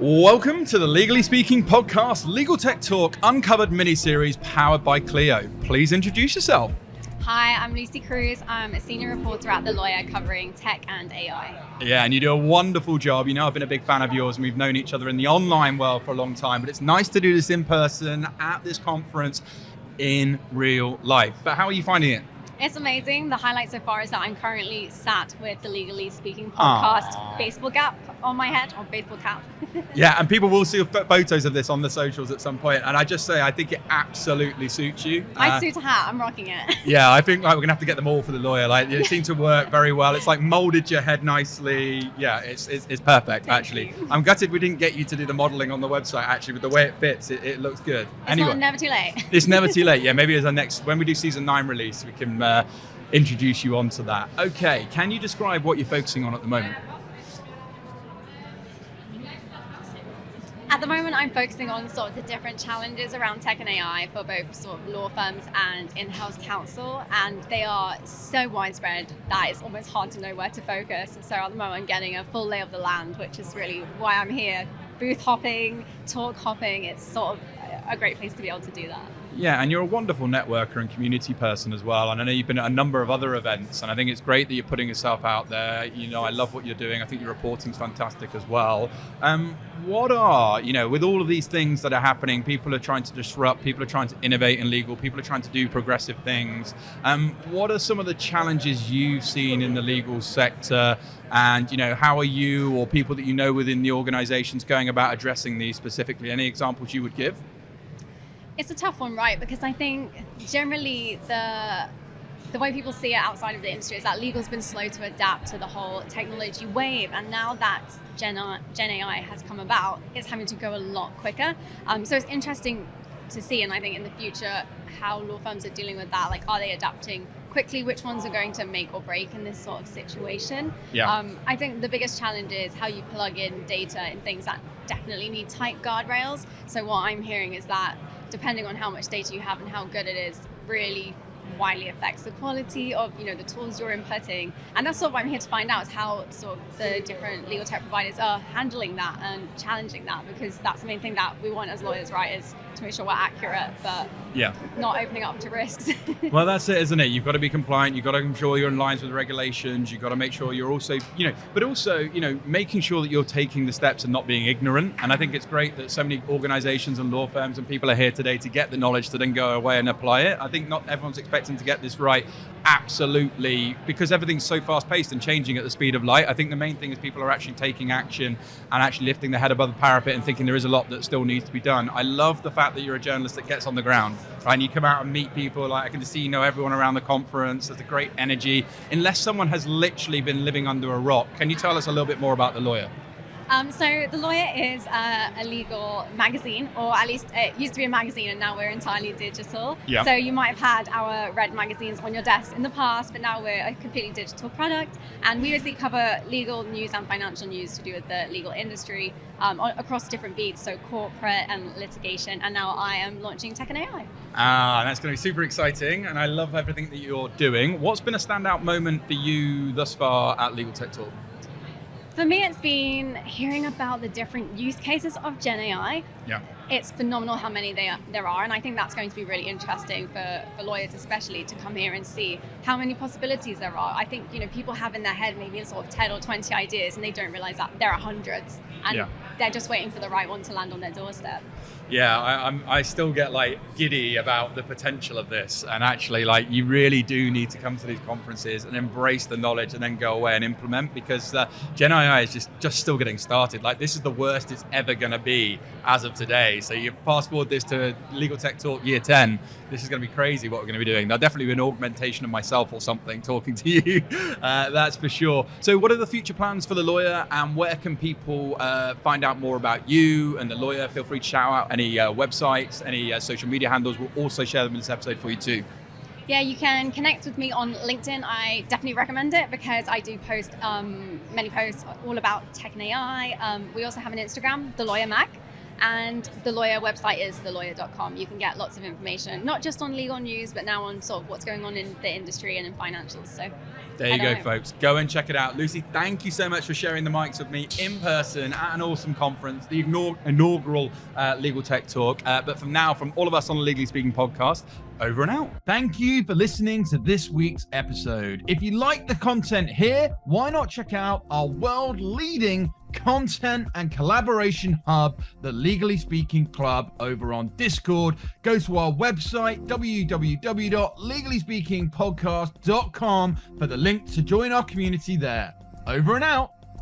Welcome to the Legally Speaking podcast, Legal Tech Talk Uncovered mini-series powered by Clio. Please introduce yourself. Hi, I'm Lucie Cruz. I'm a senior reporter at The Lawyer covering tech and AI. Yeah, and you do a wonderful job. You know, I've been a big fan of yours and we've known each other in the online world for a long time, but it's nice to do this in person at this conference in real life. But how are you finding it? It's amazing. The highlight so far is that I'm currently sat with the Legally Speaking podcast baseball cap on my head, or baseball cap. Yeah, and people will see photos of this on the socials at some point. And I just say, I think it absolutely suits you. My suit hat, I'm rocking it. Yeah, I think we're gonna have to get them all for The Lawyer. It seemed to work very well. It's molded your head nicely. Yeah, it's perfect. Actually, I'm gutted we didn't get you to do the modeling on the website. Actually, with the way it fits, it looks good. It's never too late. It's never too late. Yeah, maybe as our next, when we do season 9 release, we can introduce you onto that. Okay, can you describe what you're focusing on at the moment? At the moment, I'm focusing on sort of the different challenges around tech and AI for both sort of law firms and in-house counsel, and they are so widespread that it's almost hard to know where to focus. So at the moment, I'm getting a full lay of the land, which is really why I'm here. Booth hopping, talk hopping, it's sort of a great place to be able to do that. Yeah, and you're a wonderful networker and community person as well. And I know you've been at a number of other events, and I think it's great that you're putting yourself out there. You know, I love what you're doing. I think your reporting's fantastic as well. What are, with all of these things that are happening, people are trying to disrupt, people are trying to innovate in legal, people are trying to do progressive things. What are some of the challenges you've seen in the legal sector? And, how are you or people that you know within the organizations going about addressing these specifically? Any examples you would give? It's a tough one, right? Because I think generally the way people see it outside of the industry is that legal's been slow to adapt to the whole technology wave, and now that Gen AI has come about, it's having to go a lot quicker. So it's interesting to see, and I think in the future, how law firms are dealing with that. Are they adapting quickly? Which ones are going to make or break in this sort of situation? Yeah. I think the biggest challenge is how you plug in data in things that definitely need tight guardrails. So what I'm hearing is that depending on how much data you have and how good it is, really widely affects the quality of the tools you're inputting. And that's sort of what I'm here to find out, is how sort of the different legal tech providers are handling that and challenging that, because that's the main thing that we want as lawyers, right, is to make sure we're accurate, but not opening up to risks. Well, that's it, isn't it? You've got to be compliant. You've got to ensure you're in lines with the regulations. You've got to make sure you're also, but also, making sure that you're taking the steps and not being ignorant. And I think it's great that so many organizations and law firms and people are here today to get the knowledge to then go away and apply it. I think not everyone's expecting to get this right. Absolutely, because everything's so fast paced and changing at the speed of light. I think the main thing is people are actually taking action and actually lifting their head above the parapet and thinking there is a lot that still needs to be done. I love the fact that you're a journalist that gets on the ground, right? And you come out and meet people. I can just see everyone around the conference. There's a great energy. Unless someone has literally been living under a rock, can you tell us a little bit more about The Lawyer? So The Lawyer is a legal magazine, or at least it used to be a magazine and now we're entirely digital. Yeah. So you might have had our red magazines on your desk in the past, but now we're a completely digital product. And we basically cover legal news and financial news to do with the legal industry across different beats, so corporate and litigation. And now I am launching tech and AI. That's going to be super exciting. And I love everything that you're doing. What's been a standout moment for you thus far at Legal Tech Talk? For me, it's been hearing about the different use cases of Gen AI. Yeah. It's phenomenal how many there are, and I think that's going to be really interesting for lawyers especially to come here and see how many possibilities there are. I think people have in their head maybe sort of 10 or 20 ideas, and they don't realize that there are hundreds, and they're just waiting for the right one to land on their doorstep. Yeah, I still get giddy about the potential of this, and actually you really do need to come to these conferences and embrace the knowledge and then go away and implement, because Gen AI is just still getting started. This is the worst it's ever going to be as of today. So you fast forward this to Legal Tech Talk year 10, this is going to be crazy what we're going to be doing. There'll definitely be an augmentation of myself or something talking to you, that's for sure. So what are the future plans for The Lawyer, and where can people find out more about you and The Lawyer? Feel free to shout out any websites, any social media handles. We'll also share them in this episode for you too. Yeah, you can connect with me on LinkedIn. I definitely recommend it because I do post many posts all about tech and AI. We also have an Instagram, The Lawyer Mag, and the Lawyer website is thelawyer.com. You can get lots of information, not just on legal news, but now on sort of what's going on in the industry and in financials. So There you go, folks. Go and check it out. Lucie, thank you so much for sharing the mics with me in person at an awesome conference, the inaugural Legal Tech Talk. But from now, from all of us on the Legally Speaking podcast, over and out. Thank you for listening to this week's episode. If you like the content here, why not check out our world-leading content and collaboration hub, the Legally Speaking Club, over on Discord. Go to our website, www.legallyspeakingpodcast.com, for the link to join our community there. Over and out.